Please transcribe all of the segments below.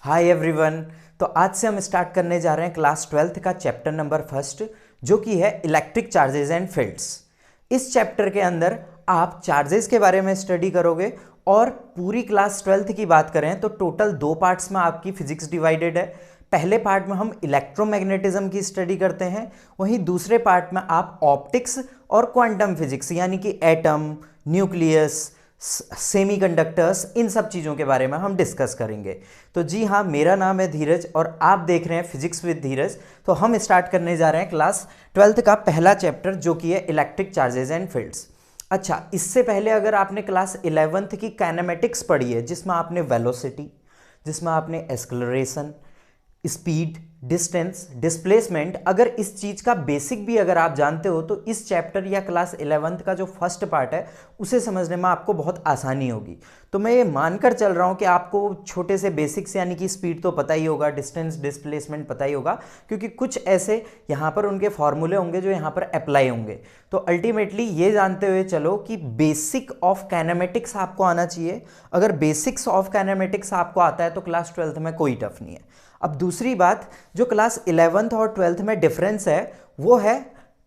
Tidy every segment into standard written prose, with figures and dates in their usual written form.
Hi everyone. तो आज से हम स्टार्ट करने जा रहे हैं क्लास 12th का चैप्टर नंबर फर्स्ट, जो कि है इलेक्ट्रिक चार्जेस एंड फील्ड्स। इस चैप्टर के अंदर आप चार्जेस के बारे में स्टडी करोगे और पूरी क्लास 12th की बात करें तो टोटल 2 पार्ट्स में आपकी फिजिक्स डिवाइडेड है। पहले पार्ट में हम इलेक्ट्रोमैग्नेटिज्म की स्टडी करते हैं, वहीं दूसरे पार्ट में आप ऑप्टिक्स और क्वांटम फिजिक्स यानी कि एटम, न्यूक्लियस, सेमीकंडक्टर्स, इन सब चीज़ों के बारे में हम डिस्कस करेंगे। तो जी हाँ, मेरा नाम है धीरज और आप देख रहे हैं फिजिक्स विद धीरज। तो हम स्टार्ट करने जा रहे हैं क्लास 12th का पहला चैप्टर, जो कि है इलेक्ट्रिक चार्जेस एंड फील्ड्स। अच्छा, इससे पहले अगर आपने क्लास 11th की काइनेमेटिक्स पढ़ी है, जिसमें आपने वेलोसिटी, जिसमें आपने एक्सेलरेशन, स्पीड, डिस्टेंस, डिस्प्लेसमेंट, अगर इस चीज़ का बेसिक भी अगर आप जानते हो तो इस चैप्टर या क्लास 11th का जो फर्स्ट पार्ट है उसे समझने में आपको बहुत आसानी होगी। तो मैं ये मानकर चल रहा हूँ कि आपको छोटे से बेसिक्स यानी कि स्पीड तो पता ही होगा, डिस्टेंस, डिस्प्लेसमेंट पता ही होगा, क्योंकि कुछ ऐसे यहाँ पर उनके फॉर्मूले होंगे जो यहाँ पर अप्लाई होंगे। तो अल्टीमेटली ये जानते हुए चलो कि बेसिक ऑफ काइनेमेटिक्स आपको आना चाहिए। अगर बेसिक्स ऑफ काइनेमेटिक्स आपको आता है तो क्लास 12th में कोई टफ नहीं है। अब दूसरी बात, जो क्लास 11th और 12th में डिफरेंस है वो है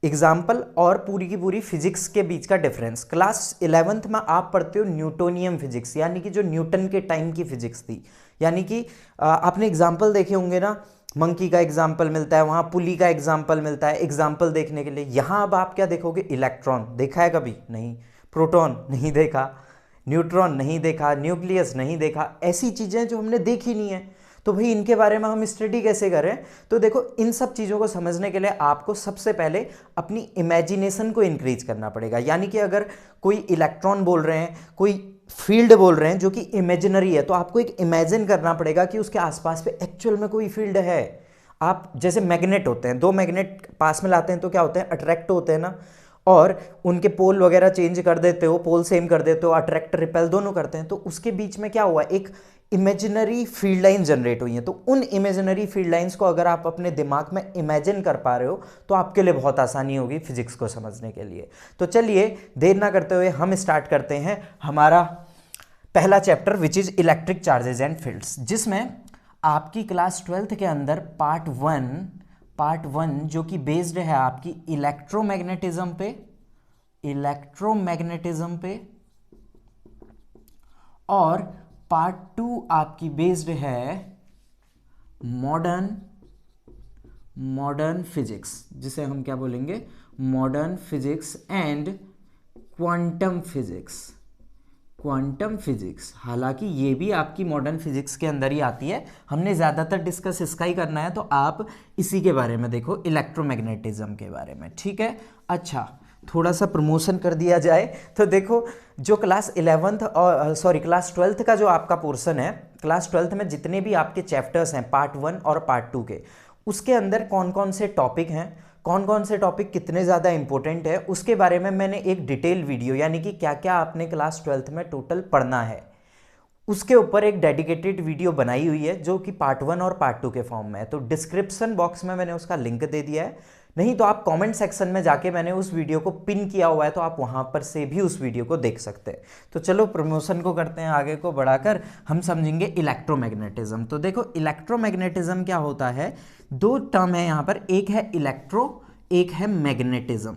एग्जाम्पल और पूरी की पूरी फिजिक्स के बीच का डिफरेंस। क्लास 11th में आप पढ़ते हो न्यूटोनियम फिजिक्स, यानी कि जो न्यूटन के टाइम की फिजिक्स थी। यानी कि आपने एग्जाम्पल देखे होंगे ना, मंकी का एग्जाम्पल मिलता है, वहाँ पुली का एग्जाम्पल मिलता है एग्जाम्पल देखने के लिए। यहाँ अब आप क्या देखोगे? इलेक्ट्रॉन देखा है कभी? नहीं। प्रोटॉन नहीं देखा, न्यूट्रॉन नहीं देखा, न्यूक्लियस नहीं देखा, ऐसी चीज़ें जो हमने देखी नहीं है। तो भाई इनके बारे में हम स्टडी कैसे करें? तो देखो, इन सब चीज़ों को समझने के लिए आपको सबसे पहले अपनी इमेजिनेशन को इंक्रीज करना पड़ेगा। यानी कि अगर कोई इलेक्ट्रॉन बोल रहे हैं, कोई फील्ड बोल रहे हैं जो कि इमेजिनरी है, तो आपको एक इमेजिन करना पड़ेगा कि उसके आसपास पे एक्चुअल में कोई फील्ड है। आप जैसे मैग्नेट होते हैं, दो मैग्नेट पास में लाते हैं तो क्या होते हैं? अट्रैक्ट होते हैं ना, और उनके पोल वगैरह चेंज कर देते हो, पोल सेम कर देते हो, अट्रैक्ट रिपेल दोनों करते हैं, तो उसके बीच में क्या हुआ? एक इमेजिनरी फील्ड लाइन जनरेट हुई है। तो उन इमेजिनरी फील्ड लाइंस को अगर आप अपने दिमाग में इमेजिन कर पा रहे हो तो आपके लिए बहुत आसानी होगी फिजिक्स को समझने के लिए। तो चलिए देर ना करते हुए हम स्टार्ट करते हैं हमारा पहला chapter, which is electric charges and fields, जिसमें आपकी क्लास 12th के अंदर पार्ट वन जो कि बेस्ड है आपकी इलेक्ट्रोमैग्नेटिज्म पे, और पार्ट 2 आपकी बेस्ड है मॉडर्न फिजिक्स, जिसे हम क्या बोलेंगे? Modern physics and quantum physics. हालांकि ये भी आपकी मॉडर्न फिजिक्स के अंदर ही आती है, हमने ज़्यादातर डिस्कस इसका ही करना है, तो आप इसी के बारे में देखो, इलेक्ट्रोमैग्नेटिज्म के बारे में। ठीक है। अच्छा, थोड़ा सा प्रमोशन कर दिया जाए तो देखो, जो क्लास 12th का जो आपका पोर्शन है, क्लास 12th में जितने भी आपके चैप्टर्स हैं पार्ट 1 और पार्ट 2 के, उसके अंदर कौन कौन से टॉपिक हैं, कौन कौन से टॉपिक कितने ज़्यादा इंपॉर्टेंट है, उसके बारे में मैंने एक डिटेल वीडियो, यानी कि क्या क्या आपने क्लास 12th में टोटल पढ़ना है, उसके ऊपर एक डेडिकेटेड वीडियो बनाई हुई है, जो कि पार्ट 1 और पार्ट 2 के फॉर्म में है। तो डिस्क्रिप्शन बॉक्स में मैंने उसका लिंक दे दिया है, नहीं तो आप कमेंट सेक्शन में जाके मैंने उस वीडियो को पिन किया हुआ है, तो आप वहां पर से भी उस वीडियो को देख सकते हैं। तो चलो प्रमोशन को करते हैं आगे को बढ़ाकर, हम समझेंगे इलेक्ट्रोमैग्नेटिज्म। तो देखो, इलेक्ट्रोमैग्नेटिज्म क्या होता है? दो टर्म है यहाँ पर, एक है इलेक्ट्रो, एक है मैग्नेटिज्म।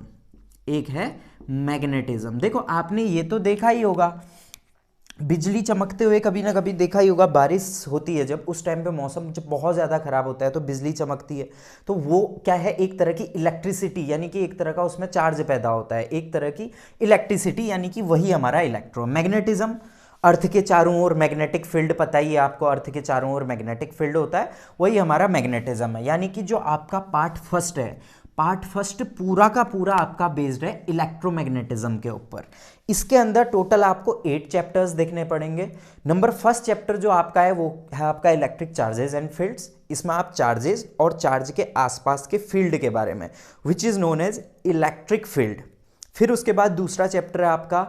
देखो, आपने ये तो देखा ही होगा, बिजली चमकते हुए कभी ना कभी देखा ही होगा। बारिश होती है जब, उस टाइम पे मौसम जब बहुत ज़्यादा ख़राब होता है तो बिजली चमकती है, तो वो क्या है? एक तरह की इलेक्ट्रिसिटी, यानी कि एक तरह का उसमें चार्ज पैदा होता है, एक तरह की इलेक्ट्रिसिटी, यानी कि वही हमारा इलेक्ट्रोमैग्नेटिज्म। अर्थ के चारों ओर मैग्नेटिक फील्ड, पता ही है आपको, अर्थ के चारों ओर मैग्नेटिक फील्ड होता है, वही हमारा मैग्नेटिज्म है। यानी कि जो आपका पार्ट फर्स्ट पूरा का पूरा आपका बेस्ड है इलेक्ट्रोमैग्नेटिज्म के ऊपर। इसके अंदर टोटल आपको 8 चैप्टर्स देखने पड़ेंगे। नंबर फर्स्ट चैप्टर जो आपका है वो है आपका इलेक्ट्रिक चार्जेस एंड फील्ड्स। इसमें आप चार्जेस और चार्ज के आसपास के फील्ड के बारे में, which is known as electric field. फिर उसके बाद दूसरा चैप्टर है आपका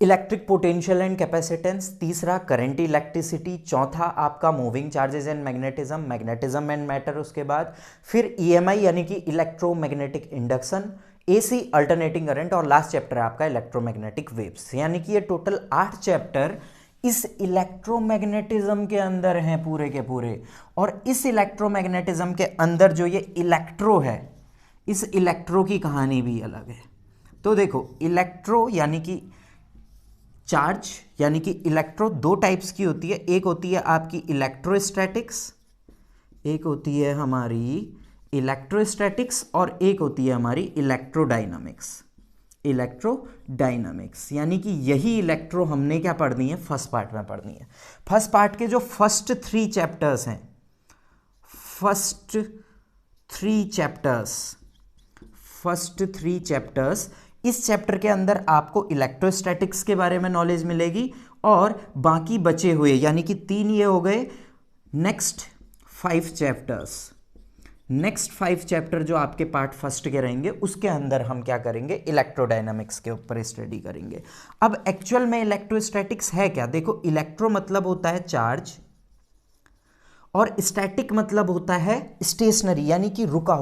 इलेक्ट्रिक पोटेंशियल एंड कैपेसिटेंस, तीसरा करंट इलेक्ट्रिसिटी, चौथा आपका moving charges and magnetism and matter. उसके बाद फिर ईएमआई यानी कि electromagnetic induction, AC alternating current, और लास्ट चैप्टर है आपका इलेक्ट्रोमैग्नेटिक वेव्स। यानी कि ये टोटल 8 चैप्टर इस इलेक्ट्रोमैग्नेटिज्म के अंदर हैं पूरे के पूरे। और इस इलेक्ट्रोमैग्नेटिज्म के अंदर जो ये इलेक्ट्रो है, इस इलेक्ट्रो की कहानी भी अलग है। तो देखो, इलेक्ट्रो यानी कि चार्ज, यानी कि इलेक्ट्रो दो टाइप्स की होती है। एक होती है आपकी इलेक्ट्रोस्टैटिक्स, एक होती है हमारी इलेक्ट्रोस्टैटिक्स, और एक होती है हमारी इलेक्ट्रोडायनामिक्स। इलेक्ट्रोडायनामिक्स यानी कि यही इलेक्ट्रो हमने क्या पढ़नी है, फर्स्ट पार्ट में पढ़नी है। फर्स्ट पार्ट के जो फर्स्ट थ्री चैप्टर्स हैं, फर्स्ट थ्री चैप्टर्स, इस चैप्टर के अंदर आपको इलेक्ट्रोस्टैटिक्स के बारे में नॉलेज मिलेगी, और बाकी बचे हुए यानी कि 3 ये हो गए। नेक्स्ट 5 चैप्टर जो आपके पार्ट फर्स्ट के रहेंगे, उसके अंदर हम क्या करेंगे, इलेक्ट्रोडायनामिक्स के ऊपर स्टडी करेंगे। अब एक्चुअल में इलेक्ट्रोस्टैटिक्स है क्या? देखो, इलेक्ट्रो मतलब होता है चार्ज, और स्टैटिक मतलब होता है स्टेशनरी यानी कि रुका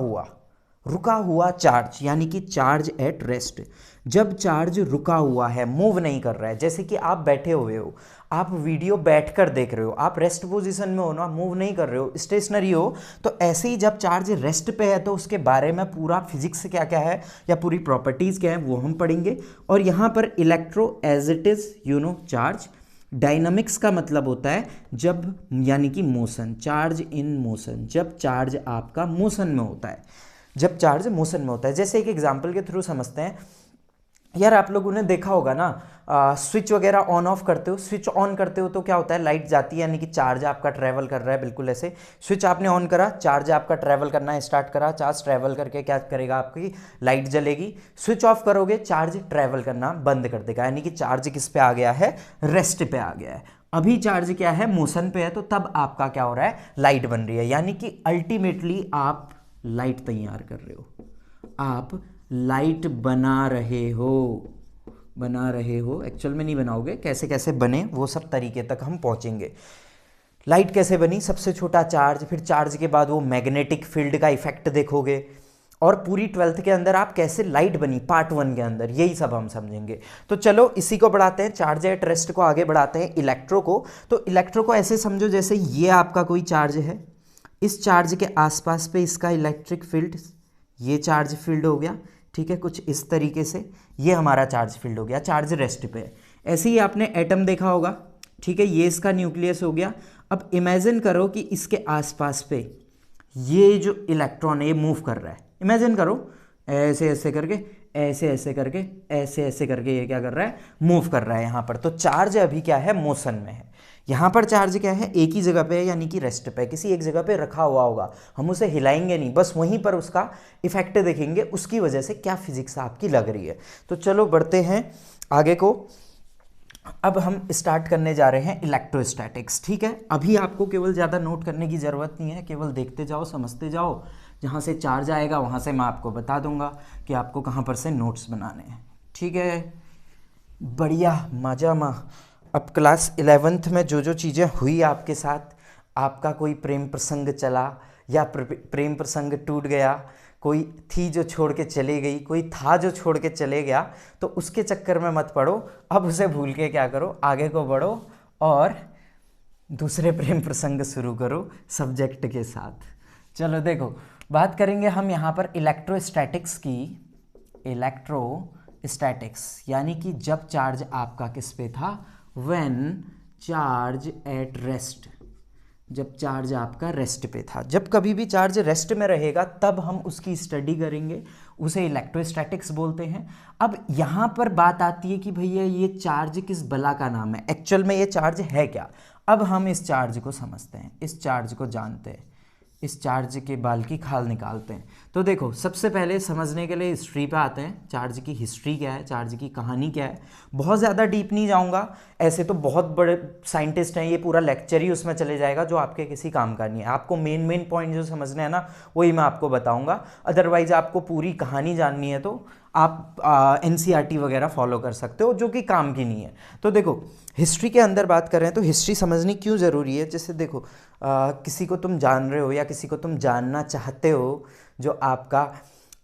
हुआ चार्ज, यानी कि चार्ज एट रेस्ट। जब चार्ज रुका हुआ है, मूव नहीं कर रहा है, जैसे कि आप बैठे हुए हो, आप वीडियो बैठकर देख रहे हो, आप रेस्ट पोजीशन में हो ना, मूव नहीं कर रहे हो, स्टेशनरी हो, तो ऐसे ही जब चार्ज रेस्ट पे है तो उसके बारे में पूरा फिजिक्स क्या क्या है या पूरी प्रॉपर्टीज़ क्या है वो हम पढ़ेंगे। और यहाँ पर electro as it is charge. Dynamics का मतलब होता है जब, यानी कि मोशन, चार्ज इन मोशन, जब चार्ज आपका मोशन में होता है, जब चार्ज मोशन में होता है। जैसे एक एग्जांपल के थ्रू समझते हैं। यार, आप लोगों ने देखा होगा ना, स्विच वगैरह ऑन ऑफ करते हो, स्विच ऑन करते हो तो क्या होता है, लाइट जाती है, यानी कि चार्ज आपका ट्रैवल कर रहा है। बिल्कुल ऐसे स्विच आपने ऑन करा, चार्ज आपका ट्रैवल करना स्टार्ट करा, चार्ज ट्रैवल करके क्या करेगा, आपकी लाइट जलेगी। स्विच ऑफ करोगे, चार्ज ट्रैवल करना बंद कर देगा, यानी कि चार्ज किस पे आ गया है, रेस्ट पे आ गया है। अभी चार्ज क्या है, मोशन पे है, तो तब आपका क्या हो रहा है, लाइट बन रही है। यानी कि अल्टीमेटली आप लाइट तैयार कर रहे हो, आप लाइट बना रहे हो। एक्चुअल में नहीं बनाओगे, कैसे कैसे बने वो सब तरीके तक हम पहुंचेंगे। लाइट कैसे बनी, सबसे छोटा चार्ज, फिर चार्ज के बाद वो मैग्नेटिक फील्ड का इफेक्ट देखोगे, और पूरी 12th के अंदर आप कैसे लाइट बनी पार्ट 1 के अंदर, यही सब हम समझेंगे। तो चलो इसी को बढ़ाते हैं, चार्ज एट रेस्ट को आगे बढ़ाते हैं, इलेक्ट्रो को। तो इलेक्ट्रो को ऐसे समझो जैसे ये आपका कोई चार्ज है, इस चार्ज के आसपास पे इसका इलेक्ट्रिक फील्ड, ये चार्ज फील्ड हो गया, ठीक है, कुछ इस तरीके से ये हमारा चार्ज फील्ड हो गया, चार्ज रेस्ट पे है। ऐसे ही आपने एटम देखा होगा, ठीक है, ये इसका न्यूक्लियस हो गया। अब इमेजिन करो कि इसके आसपास पे ये जो इलेक्ट्रॉन है ये मूव कर रहा है। इमेजिन करो, ऐसे ऐसे करके, ऐसे ऐसे करके, ऐसे ऐसे करके ये क्या कर रहा है, मूव कर रहा है यहाँ पर। तो चार्ज अभी क्या है, मोशन में है। यहाँ पर चार्ज क्या है, एक ही जगह पे है, यानी कि रेस्ट पे, किसी एक जगह पे रखा हुआ होगा, हम उसे हिलाएंगे नहीं, बस वहीं पर उसका इफेक्ट देखेंगे, उसकी वजह से क्या फिजिक्स आपकी लग रही है। तो चलो बढ़ते हैं आगे को। अब हम स्टार्ट करने जा रहे हैं इलेक्ट्रोस्टैटिक्स, ठीक है। अभी आपको केवल ज़्यादा नोट करने की ज़रूरत नहीं है, केवल देखते जाओ, समझते जाओ। जहाँ से चार्ज आएगा वहाँ से मैं आपको बता दूंगा कि आपको कहाँ पर से नोट्स बनाने हैं, ठीक है। बढ़िया, मजा। अब क्लास 11th में जो जो चीज़ें हुई आपके साथ, आपका कोई प्रेम प्रसंग चला या प्रेम प्रसंग टूट गया, कोई थी जो छोड़ के चली गई, कोई था जो छोड़ के चले गया, तो उसके चक्कर में मत पड़ो। अब उसे भूल के क्या करो, आगे को बढ़ो और दूसरे प्रेम प्रसंग शुरू करो सब्जेक्ट के साथ। चलो देखो, बात करेंगे हम यहाँ पर इलेक्ट्रोस्टैटिक्स की। इलेक्ट्रोस्टैटिक्स यानी कि जब चार्ज आपका किस पे था, व्हेन चार्ज एट रेस्ट, जब चार्ज आपका रेस्ट पे था। जब कभी भी चार्ज रेस्ट में रहेगा तब हम उसकी स्टडी करेंगे, उसे इलेक्ट्रोस्टैटिक्स बोलते हैं। अब यहाँ पर बात आती है कि भैया ये चार्ज किस बला का नाम है, एक्चुअल में ये चार्ज है क्या। अब हम इस चार्ज को समझते हैं, इस चार्ज को जानते हैं, इस चार्ज के बाल की खाल निकालते हैं। तो देखो, सबसे पहले समझने के लिए हिस्ट्री पे आते हैं, चार्ज की हिस्ट्री क्या है, चार्ज की कहानी क्या है। बहुत ज़्यादा डीप नहीं जाऊंगा, ऐसे तो बहुत बड़े साइंटिस्ट हैं, ये पूरा लेक्चर ही उसमें चले जाएगा जो आपके किसी काम का नहीं है। आपको मेन पॉइंट जो समझने हैं ना, वही मैं आपको बताऊंगा। अदरवाइज आपको पूरी कहानी जाननी है तो आप NCERT वगैरह फॉलो कर सकते हो, जो कि काम की नहीं है। तो देखो, हिस्ट्री के अंदर बात कर रहे हैं तो हिस्ट्री समझनी क्यों ज़रूरी है। जैसे देखो, किसी को तुम जान रहे हो या किसी को तुम जानना चाहते हो जो आपका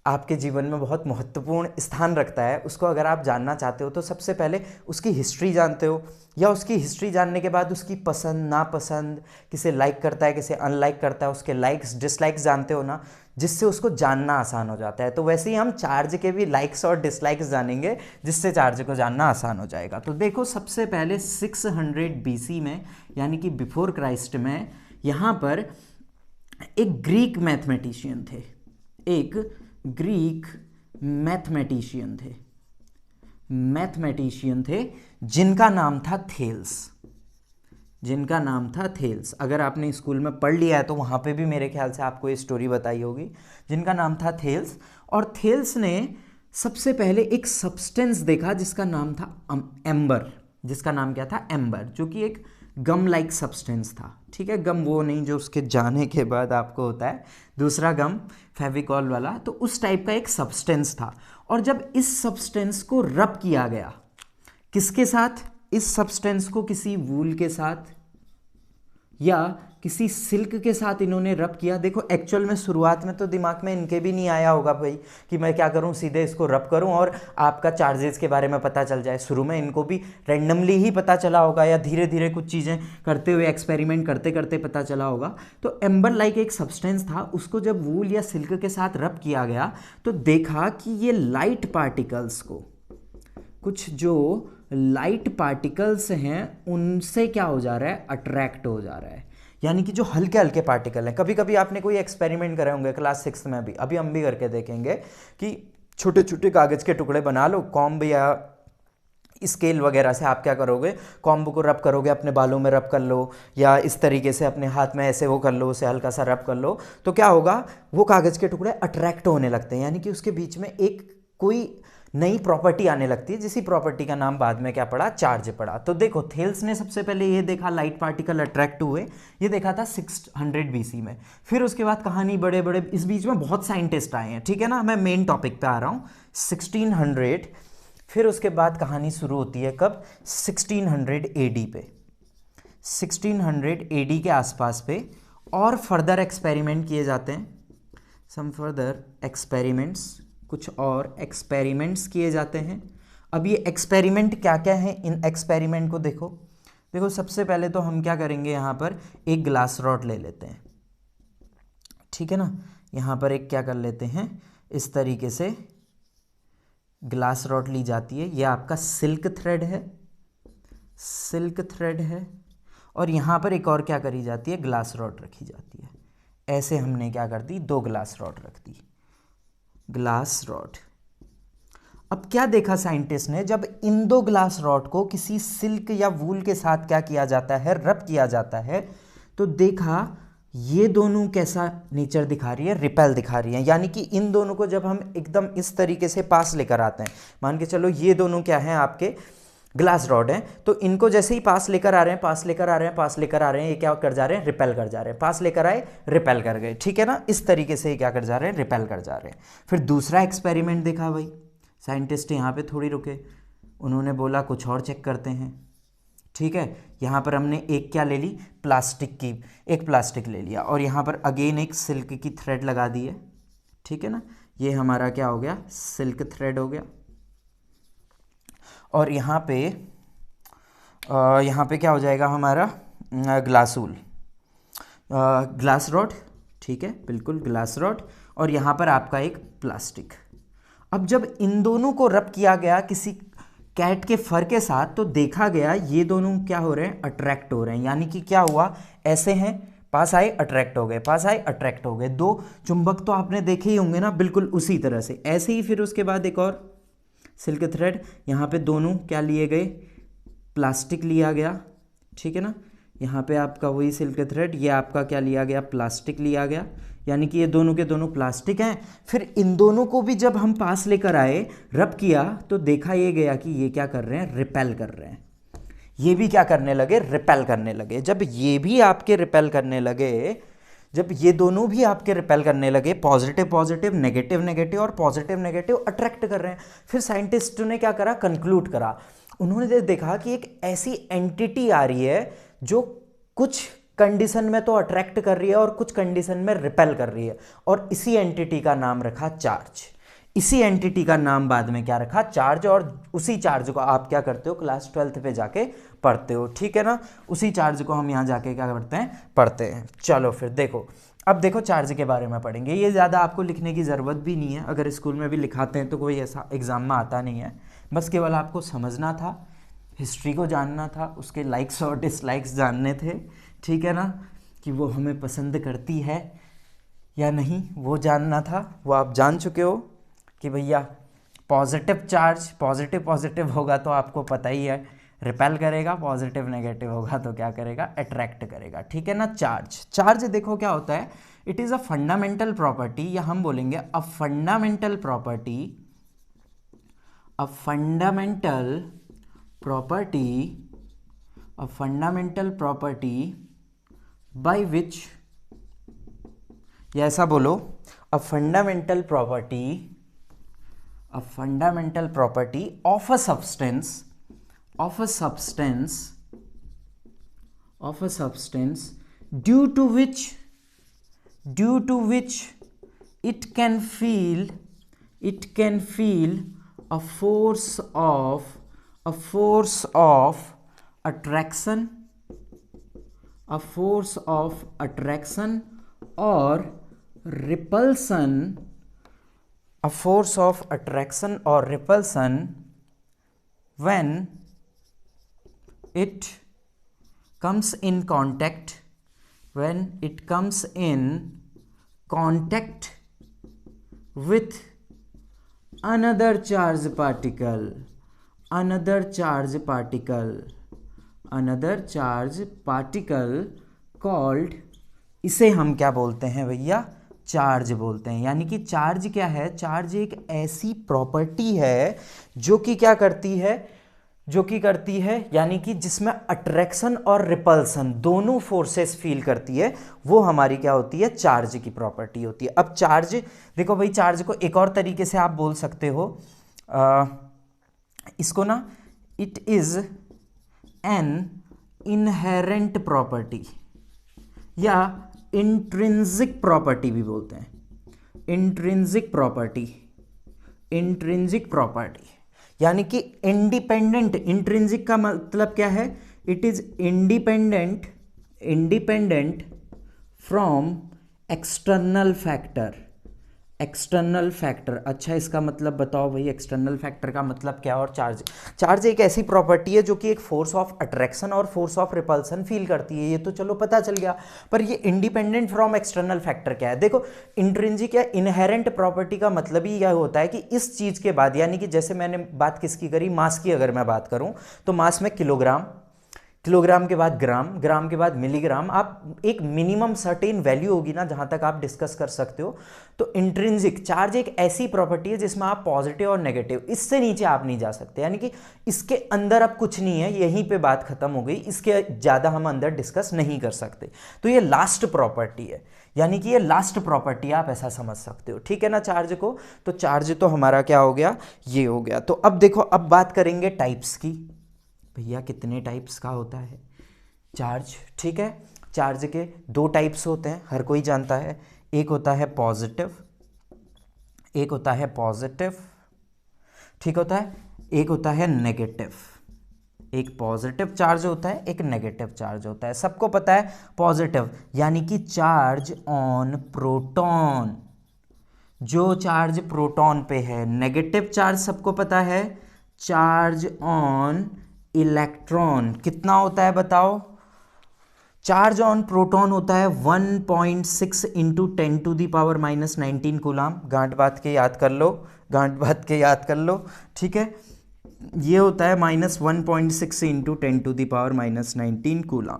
आपके जीवन में बहुत महत्वपूर्ण स्थान रखता है, उसको अगर आप जानना चाहते हो तो सबसे पहले उसकी हिस्ट्री जानते हो, या उसकी हिस्ट्री जानने के बाद उसकी पसंद नापसंद, किसे लाइक करता है किसे अनलाइक करता है, उसके लाइक्स डिसलाइक्स जानते हो ना, जिससे उसको जानना आसान हो जाता है। तो वैसे ही हम चार्ज के भी लाइक्स और डिसलाइक्स जानेंगे, जिससे चार्ज को जानना आसान हो जाएगा। तो देखो, सबसे पहले 600 BC में, यानी कि बिफोर क्राइस्ट में, यहाँ पर एक ग्रीक मैथमेटिशियन थे, एक ग्रीक मैथमेटिशियन थे जिनका नाम था थेल्स। अगर आपने स्कूल में पढ़ लिया है तो वहाँ पे भी मेरे ख्याल से आपको ये स्टोरी बताई होगी, जिनका नाम था थेल्स। और थेल्स ने सबसे पहले एक सब्सटेंस देखा जिसका नाम था एम्बर, जिसका नाम क्या था, एम्बर, जो कि एक गम लाइक सब्सटेंस था। ठीक है, गम वो नहीं जो उसके जाने के बाद आपको होता है, दूसरा गम फेविकॉल वाला, तो उस टाइप का एक सब्सटेंस था। और जब इस सब्सटेंस को रब किया गया, किसके साथ, इस सब्सटेंस को किसी वूल के साथ या किसी सिल्क के साथ इन्होंने रब किया। देखो, एक्चुअल में शुरुआत में तो दिमाग में इनके भी नहीं आया होगा भाई कि मैं क्या करूं, सीधे इसको रब करूं और आपका चार्जेस के बारे में पता चल जाए। शुरू में इनको भी रैंडमली ही पता चला होगा, या धीरे धीरे कुछ चीज़ें करते हुए, एक्सपेरिमेंट करते करते पता चला होगा। तो एम्बर लाइक एक सब्सटेंस था, उसको जब वूल या सिल्क के साथ रब किया गया तो देखा कि ये लाइट पार्टिकल्स को, कुछ जो लाइट पार्टिकल्स हैं उनसे क्या हो जा रहा है, अट्रैक्ट हो जा रहा है। यानी कि जो हल्के हल्के पार्टिकल हैं, कभी कभी आपने कोई एक्सपेरिमेंट करे होंगे क्लास 6 में भी, अभी हम भी करके देखेंगे कि छोटे छोटे कागज़ के टुकड़े बना लो, कॉम्ब या स्केल वगैरह से आप क्या करोगे, कॉम्ब को रब करोगे, अपने बालों में रब कर लो, या इस तरीके से अपने हाथ में ऐसे वो कर लो, उसे हल्का सा रब कर लो, तो क्या होगा, वो कागज़ के टुकड़े अट्रैक्ट होने लगते हैं। यानी कि उसके बीच में एक कोई नई प्रॉपर्टी आने लगती है, जिसी प्रॉपर्टी का नाम बाद में क्या पड़ा, चार्ज पड़ा। तो देखो, थेल्स ने सबसे पहले ये देखा, लाइट पार्टिकल अट्रैक्ट हुए, ये देखा था 600 BC में। फिर उसके बाद कहानी बड़े बड़े, इस बीच में बहुत साइंटिस्ट आए हैं, ठीक है ना, मैं मेन टॉपिक पे आ रहा हूँ, 1600। फिर उसके बाद कहानी शुरू होती है कब, 1600 AD पे, 1600 AD के आसपास पे, और फर्दर एक्सपेरिमेंट किए जाते हैं, सम फर्दर एक्सपेरिमेंट्स, कुछ और एक्सपेरिमेंट्स किए जाते हैं। अब ये एक्सपेरिमेंट क्या क्या हैं, इन एक्सपेरिमेंट को देखो। देखो, सबसे पहले तो हम क्या करेंगे, यहाँ पर एक ग्लास रॉड ले लेते हैं, ठीक है ना, यहाँ पर एक क्या कर लेते हैं, इस तरीके से ग्लास रॉड ली जाती है, ये आपका सिल्क थ्रेड है, और यहाँ पर एक और क्या करी जाती है, ग्लास रॉड रखी जाती है। ऐसे हमने क्या कर दी, 2 ग्लास रॉड रख दी, ग्लास रॉड। अब क्या देखा साइंटिस्ट ने, जब इन 2 ग्लास रॉड को किसी सिल्क या वूल के साथ क्या किया जाता है, रब किया जाता है, तो देखा ये दोनों कैसा नेचर दिखा रही है, रिपेल दिखा रही है। यानी कि इन दोनों को जब हम एकदम इस तरीके से पास लेकर आते हैं, मान के चलो ये दोनों क्या हैं, आपके ग्लास रॉड हैं, तो इनको जैसे ही पास लेकर आ रहे हैं, ये क्या कर जा रहे हैं, रिपेल कर जा रहे हैं, पास लेकर आए, रिपेल कर गए, ठीक है ना, इस तरीके से ये क्या कर जा रहे हैं, रिपेल कर जा रहे हैं। फिर दूसरा एक्सपेरिमेंट देखा भाई, साइंटिस्ट यहाँ पे थोड़ी रुके, उन्होंने बोला कुछ और चेक करते हैं, ठीक है। यहाँ पर हमने एक क्या ले ली, एक प्लास्टिक ले लिया, और यहाँ पर अगेन एक सिल्क की थ्रेड लगा दी है, ठीक है ना, ये हमारा क्या हो गया, सिल्क थ्रेड हो गया। और यहाँ पे क्या हो जाएगा हमारा, ग्लास रॉड, ठीक है, बिल्कुल ग्लास रॉड, और यहाँ पर आपका एक प्लास्टिक। अब जब इन दोनों को रब किया गया किसी कैट के फर के साथ, तो देखा गया ये दोनों क्या हो रहे हैं, अट्रैक्ट हो रहे हैं। यानी कि क्या हुआ, ऐसे हैं, पास आए अट्रैक्ट हो गए, पास आए अट्रैक्ट हो गए। 2 चुंबक तो आपने देखे ही होंगे ना, बिल्कुल उसी तरह से। ऐसे ही फिर उसके बाद एक और सिल्क थ्रेड, यहाँ पे दोनों क्या लिए गए, प्लास्टिक लिया गया, ठीक है ना, यहाँ पे आपका वही सिल्क थ्रेड, ये आपका क्या लिया गया, प्लास्टिक लिया गया। यानी कि ये दोनों के दोनों प्लास्टिक हैं। फिर इन दोनों को भी जब हम पास लेकर आए, रब किया, तो देखा ये गया कि ये क्या कर रहे हैं, रिपेल कर रहे हैं। ये भी क्या करने लगे, रिपेल करने लगे। जब ये भी आपके रिपेल करने लगे, जब ये दोनों भी आपके रिपेल करने लगे, पॉजिटिव पॉजिटिव, नेगेटिव नेगेटिव, और पॉजिटिव नेगेटिव अट्रैक्ट कर रहे हैं, फिर साइंटिस्टों ने क्या करा, कंक्लूड करा। उन्होंने देखा कि एक ऐसी एंटिटी आ रही है जो कुछ कंडीशन में तो अट्रैक्ट कर रही है और कुछ कंडीशन में रिपेल कर रही है, और इसी एंटिटी का नाम रखा चार्ज। इसी एंटिटी का नाम बाद में क्या रखा, चार्ज, और उसी चार्ज को आप क्या करते हो, क्लास 12th पे जाके पढ़ते हो, ठीक है ना। उसी चार्ज को हम यहाँ जाके क्या करते हैं, पढ़ते हैं। चलो फिर देखो, अब देखो चार्ज के बारे में पढ़ेंगे। ये ज़्यादा आपको लिखने की ज़रूरत भी नहीं है, अगर स्कूल में भी लिखाते हैं तो कोई ऐसा एग्ज़ाम में आता नहीं है, बस केवल आपको समझना था, हिस्ट्री को जानना था, उसके लाइक्स और डिसलाइक्स जानने थे, ठीक है ना, कि वो हमें पसंद करती है या नहीं, वो जानना था। वो आप जान चुके हो कि भैया पॉजिटिव चार्ज पॉजिटिव पॉजिटिव होगा तो आपको पता ही है रिपेल करेगा, पॉजिटिव नेगेटिव होगा तो क्या करेगा, अट्रैक्ट करेगा, ठीक है ना। चार्ज देखो क्या होता है, it is a fundamental property, या हम बोलेंगे a fundamental property, a fundamental property, a fundamental property by which, या ऐसा बोलो, a fundamental property, a fundamental property of a substance, of a substance, of a substance due to which it can feel a force of attraction, a force of attraction or repulsion, a force of attraction or repulsion when it comes in contact, when it comes in contact with another charge particle, another charge particle, another charge particle called, इसे हम क्या बोलते हैं भैया, charge बोलते हैं। यानी कि चार्ज क्या है, चार्ज एक ऐसी प्रॉपर्टी है जो कि क्या करती है, यानी कि जिसमें अट्रैक्शन और रिपल्सन दोनों फोर्सेस फील करती है, वो हमारी क्या होती है, चार्ज की प्रॉपर्टी होती है। अब चार्ज देखो भाई, चार्ज को एक और तरीके से आप बोल सकते हो, इसको ना, it is an inherent property या इंट्रिंसिक प्रॉपर्टी भी बोलते हैं, इंट्रिंसिक प्रॉपर्टी, यानी कि इंडिपेंडेंट। इंट्रिंसिक का मतलब क्या है, it is independent from external factor. अच्छा, इसका मतलब बताओ भाई, एक्सटर्नल फैक्टर का मतलब क्या। और चार्ज एक ऐसी प्रॉपर्टी है जो कि एक फोर्स ऑफ अट्रैक्शन और फोर्स ऑफ रिपल्सन फील करती है, ये तो चलो पता चल गया, पर ये इंडिपेंडेंट फ्रॉम एक्सटर्नल फैक्टर क्या है। देखो, इंट्रिंसिक या इनहेरेंट प्रॉपर्टी का मतलब ही यह होता है कि इस चीज के बाद, यानी कि जैसे मैंने बात किसकी करी, मास की अगर मैं बात करूं तो मास में किलोग्राम, किलोग्राम के बाद ग्राम, ग्राम के बाद मिलीग्राम, आप एक मिनिमम सर्टेन वैल्यू होगी ना जहां तक आप डिस्कस कर सकते हो। तो इंट्रिंसिक चार्ज एक ऐसी प्रॉपर्टी है जिसमें आप पॉजिटिव और नेगेटिव, इससे नीचे आप नहीं जा सकते, यानी कि इसके अंदर अब कुछ नहीं है, यहीं पे बात खत्म हो गई, इसके ज़्यादा हम अंदर डिस्कस नहीं कर सकते। तो ये लास्ट प्रॉपर्टी है, यानी कि ये लास्ट प्रॉपर्टी आप ऐसा समझ सकते हो, ठीक है ना। चार्ज को, तो चार्ज तो हमारा क्या हो गया, ये हो गया। तो अब देखो, अब बात करेंगे टाइप्स की, भैया कितने टाइप्स का होता है चार्ज, ठीक है। चार्ज के दो टाइप्स होते हैं, हर कोई जानता है, एक होता है पॉजिटिव, एक होता है पॉजिटिव, ठीक होता है, एक होता है नेगेटिव। एक पॉजिटिव चार्ज होता है, एक नेगेटिव चार्ज होता है। सबको पता है पॉजिटिव यानी कि चार्ज ऑन प्रोटॉन, जो चार्ज प्रोटॉन पे है। नेगेटिव चार्ज सबको पता है, चार्ज ऑन इलेक्ट्रॉन। कितना होता है बताओ, चार्ज ऑन प्रोटॉन होता है 1.6 इंटू 10⁻⁻19 कूलाम। गांठ बात के याद कर लो, गांठ बात के याद कर लो, ठीक है। ये होता है -1.6 इंटू 10⁻⁻19 कूलाम।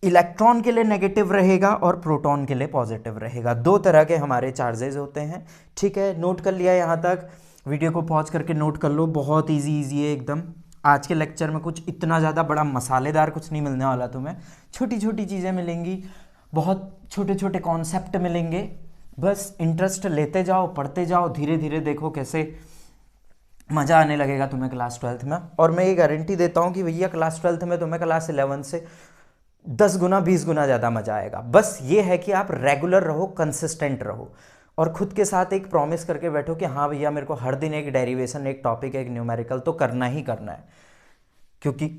इलेक्ट्रॉन के लिए नेगेटिव रहेगा और प्रोटॉन के लिए पॉजिटिव रहेगा। दो तरह के हमारे चार्जेस होते हैं, ठीक है। नोट कर लिया यहाँ तक, वीडियो को पॉज करके नोट कर लो, बहुत इजी है एकदम। आज के लेक्चर में कुछ इतना ज़्यादा बड़ा मसालेदार कुछ नहीं मिलने वाला तुम्हें, छोटी छोटी चीज़ें मिलेंगी, बहुत छोटे छोटे कॉन्सेप्ट मिलेंगे, बस इंटरेस्ट लेते जाओ, पढ़ते जाओ, धीरे धीरे देखो कैसे मज़ा आने लगेगा तुम्हें क्लास 12th में। और मैं ये गारंटी देता हूँ कि भैया क्लास 12th में तुम्हें क्लास 11 से 10 गुना 20 गुना ज़्यादा मज़ा आएगा। बस ये है कि आप रेगुलर रहो, कंसिस्टेंट रहो, और खुद के साथ एक प्रॉमिस करके बैठो कि हाँ भैया मेरे को हर दिन एक डेरिवेशन, एक टॉपिक, एक न्यूमेरिकल तो करना ही करना है, क्योंकि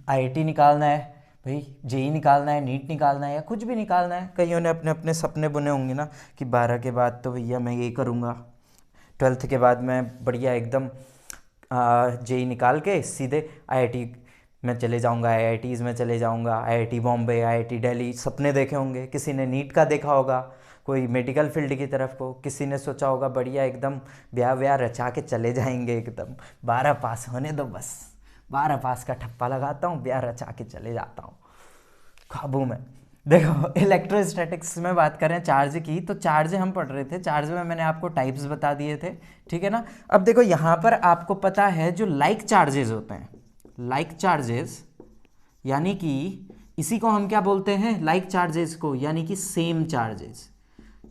आईआईटी निकालना है भाई, जेई निकालना है, नीट निकालना है, या कुछ भी निकालना है। कईयों ने अपने अपने सपने बुने होंगे ना कि 12 के बाद तो भैया मैं ये करूँगा, 12th के बाद मैं बढ़िया एकदम जेई निकाल के सीधे आईआईटी में चले जाऊंगा, आईआईटीज़ में चले जाऊंगा, आईआईटी बॉम्बे, आईआईटी दिल्ली, सपने देखे होंगे। किसी ने नीट का देखा होगा, कोई मेडिकल फील्ड की तरफ को, किसी ने सोचा होगा बढ़िया एकदम ब्याह व्याह रचा के चले जाएंगे, एकदम 12 पास होने दो बस, 12 पास का ठप्पा लगाता हूँ, ब्याह रचा के चले जाता हूँ ख्वाबों में। देखो इलेक्ट्रोस्टैटिक्स में बात करें चार्ज की, तो चार्ज हम पढ़ रहे थे, चार्ज में मैंने आपको टाइप्स बता दिए थे, ठीक है ना। अब देखो यहाँ पर आपको पता है जो लाइक चार्जेस होते हैं, लाइक चार्जेस यानी कि इसी को हम क्या बोलते हैं, लाइक चार्जेस को, यानी कि सेम चार्जेस।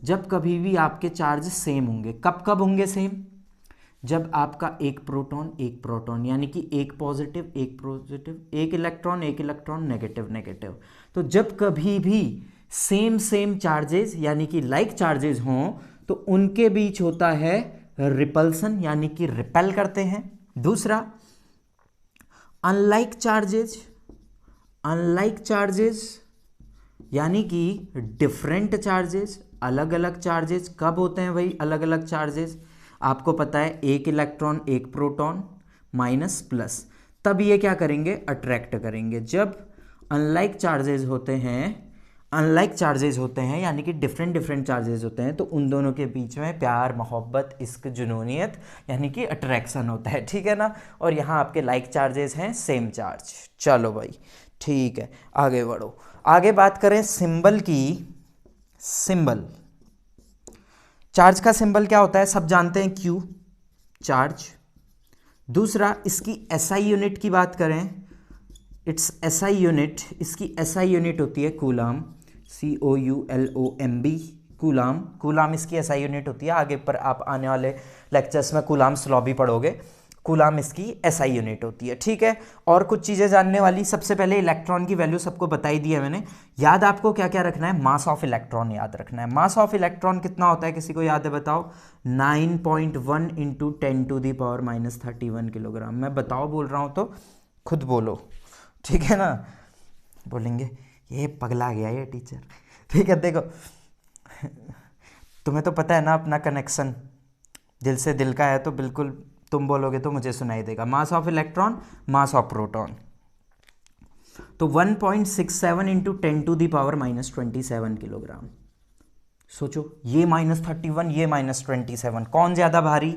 जब कभी भी आपके चार्ज सेम होंगे, कब कब होंगे सेम, जब आपका एक प्रोटॉन यानी कि एक पॉजिटिव, एक इलेक्ट्रॉन, नेगेटिव नेगेटिव। तो जब कभी भी सेम चार्जेस यानी कि लाइक चार्जेस हों तो उनके बीच होता है रिपल्सन, यानी कि रिपेल करते हैं। दूसरा अनलाइक चार्जेस यानी कि डिफरेंट चार्जेस, अलग अलग चार्जेस। कब होते हैं भाई अलग अलग चार्जेस, आपको पता है एक इलेक्ट्रॉन एक प्रोटॉन माइनस प्लस, तब ये क्या करेंगे, अट्रैक्ट करेंगे। जब अनलाइक चार्जेस होते हैं यानी कि डिफरेंट चार्जेस होते हैं, तो उन दोनों के बीच में प्यार, मोहब्बत, इश्क, जुनूनियत यानी कि अट्रैक्शन होता है, ठीक है ना। और यहाँ आपके लाइक चार्जेस हैं सेम चार्ज। चलो भाई ठीक है, आगे बढ़ो। आगे बात करें सिंबल की। सिंबल, चार्ज का सिंबल क्या होता है, सब जानते हैं, क्यू, चार्ज। दूसरा इसकी एसआई यूनिट की बात करें, इट्स एसआई यूनिट, इसकी एसआई यूनिट होती है कूलाम, COULOMB, कूलाम। कूलाम इसकी एसआई यूनिट होती है, आगे पर आप आने वाले लेक्चर्स में कूलाम्स लॉ भी पढ़ोगे। कूलाम इसकी एसआई यूनिट होती है, ठीक है। और कुछ चीज़ें जानने वाली, सबसे पहले इलेक्ट्रॉन की वैल्यू सबको बताई दी है मैंने। याद आपको क्या क्या रखना है, मास ऑफ इलेक्ट्रॉन याद रखना है। मास ऑफ इलेक्ट्रॉन कितना होता है, किसी को याद है बताओ, 9.1 × 10⁻31 किलोग्राम। मैं बताओ बोल रहा हूँ तो खुद बोलो, ठीक है ना। बोलेंगे ये पगला गया ये टीचर, ठीक है। देखो तुम्हें तो पता है ना अपना कनेक्शन दिल से दिल का है, तो बिल्कुल तुम बोलोगे तो मुझे सुनाई देगा। Mass of electron, mass of proton, तो 1.67 × 10⁻27 किलोग्राम। सोचो ये -31, ये -27, कौन ज्यादा भारी,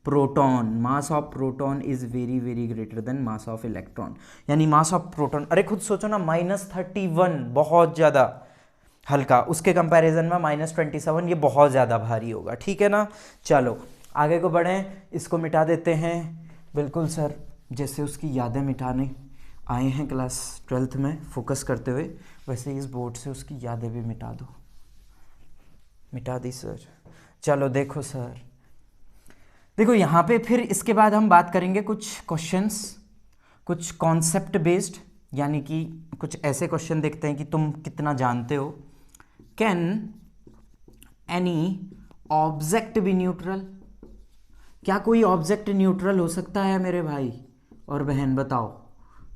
proton. Mass of proton is very very greater then mass of electron, यानी मास ऑफ प्रोटॉन, अरे खुद सोचो ना, -31 बहुत ज्यादा हल्का, उसके कंपैरिजन में -27 ये बहुत ज्यादा भारी होगा, ठीक है ना। चलो आगे को बढ़ें, इसको मिटा देते हैं। बिल्कुल सर, जैसे उसकी यादें मिटाने आए हैं क्लास 12th में फोकस करते हुए, वैसे इस बोर्ड से उसकी यादें भी मिटा दो। मिटा दी सर। चलो देखो सर, देखो यहाँ पे फिर इसके बाद हम बात करेंगे कुछ क्वेश्चंस, कुछ कॉन्सेप्ट बेस्ड, यानी कि कुछ ऐसे क्वेश्चन देखते हैं कि तुम कितना जानते हो। Can any object B neutral, क्या कोई ऑब्जेक्ट न्यूट्रल हो सकता है मेरे भाई और बहन, बताओ,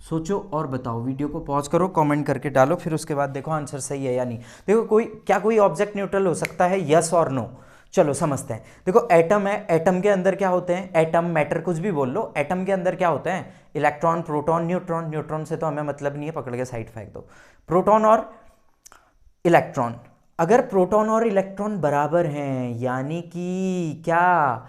सोचो और बताओ। वीडियो को पॉज करो, कमेंट करके डालो, फिर उसके बाद देखो आंसर सही है या नहीं। देखो क्या कोई ऑब्जेक्ट न्यूट्रल हो सकता है, यस और नो। चलो समझते हैं। देखो एटम है, एटम के अंदर क्या होते हैं, एटम, मैटर, कुछ भी बोल लो, एटम के अंदर क्या होते हैं, इलेक्ट्रॉन, प्रोटॉन, न्यूट्रॉन। न्यूट्रॉन से तो हमें मतलब नहीं है, पकड़ के साइड फेंक दो। प्रोटॉन और इलेक्ट्रॉन, अगर प्रोटॉन और इलेक्ट्रॉन बराबर हैं, यानी कि क्या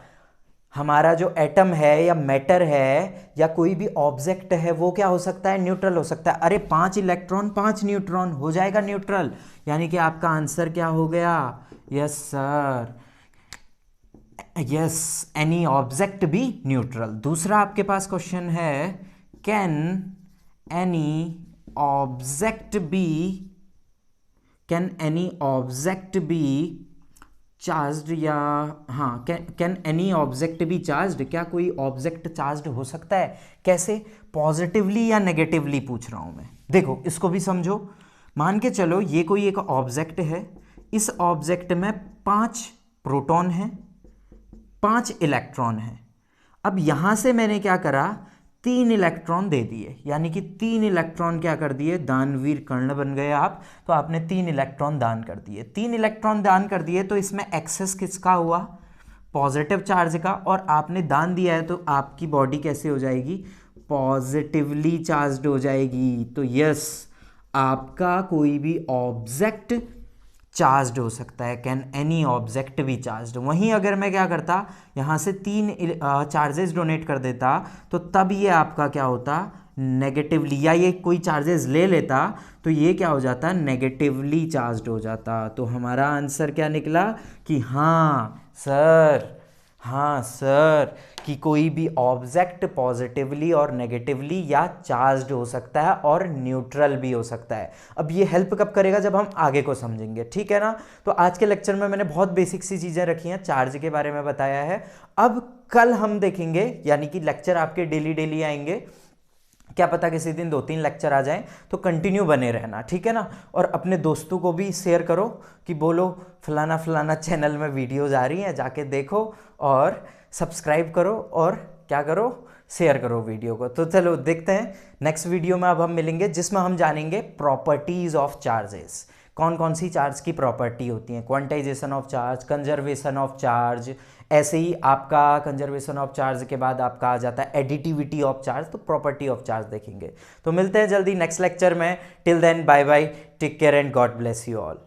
हमारा जो एटम है या मैटर है या कोई भी ऑब्जेक्ट है, वो क्या हो सकता है, न्यूट्रल हो सकता है। अरे 5 इलेक्ट्रॉन 5 न्यूट्रॉन हो जाएगा न्यूट्रल, यानी कि आपका आंसर क्या हो गया, yes sir, yes, any object B neutral. दूसरा आपके पास क्वेश्चन है, can any object B charged, या हाँ, can any object B charged, क्या कोई ऑब्जेक्ट चार्ज्ड हो सकता है। कैसे, पॉजिटिवली या नेगेटिवली पूछ रहा हूं मैं। देखो इसको भी समझो, मान के चलो ये कोई एक ऑब्जेक्ट है, इस ऑब्जेक्ट में 5 प्रोटॉन है, 5 इलेक्ट्रॉन है। अब यहां से मैंने क्या करा, 3 इलेक्ट्रॉन दे दिए, यानी कि 3 इलेक्ट्रॉन क्या कर दिए, दानवीर कर्ण बन गए आप। तो आपने 3 इलेक्ट्रॉन दान कर दिए, 3 इलेक्ट्रॉन दान कर दिए, तो इसमें एक्सेस किसका हुआ, पॉजिटिव चार्ज का। और आपने दान दिया है तो आपकी बॉडी कैसे हो जाएगी, पॉजिटिवली चार्ज्ड हो जाएगी। तो यस, आपका कोई भी ऑब्जेक्ट चार्ज्ड हो सकता है, can any object B charged. वहीं अगर मैं क्या करता, यहाँ से 3 चार्जेस डोनेट कर देता, तो तब ये आपका क्या होता, नेगेटिवली, या ये कोई चार्जेस ले लेता तो ये क्या हो जाता, नेगेटिवली चार्ज्ड हो जाता। तो हमारा आंसर क्या निकला कि हाँ सर कि कोई भी ऑब्जेक्ट पॉजिटिवली और नेगेटिवली या चार्ज्ड हो सकता है और न्यूट्रल भी हो सकता है। अब ये हेल्प कब करेगा, जब हम आगे को समझेंगे, ठीक है ना। तो आज के लेक्चर में मैंने बहुत बेसिक सी चीज़ें रखी हैं, चार्ज के बारे में बताया है। अब कल हम देखेंगे, यानी कि लेक्चर आपके डेली डेली आएंगे, क्या पता किसी दिन 2-3 लेक्चर आ जाएं, तो कंटिन्यू बने रहना, ठीक है ना। और अपने दोस्तों को भी शेयर करो कि बोलो फलाना फलाना चैनल में वीडियोज आ रही हैं, जाके देखो और सब्सक्राइब करो और क्या करो, शेयर करो वीडियो को। तो चलो देखते हैं नेक्स्ट वीडियो में। अब हम मिलेंगे जिसमें हम जानेंगे प्रॉपर्टीज ऑफ चार्जेस, कौन कौन सी चार्ज की प्रॉपर्टी होती हैं, quantization of charge, conservation of charge. ऐसे ही आपका कंजर्वेशन ऑफ चार्ज के बाद आपका आ जाता है एडिटिविटी ऑफ चार्ज, तो प्रॉपर्टी ऑफ चार्ज देखेंगे। तो मिलते हैं जल्दी नेक्स्ट लेक्चर में। Till then bye bye, take care and God bless you all.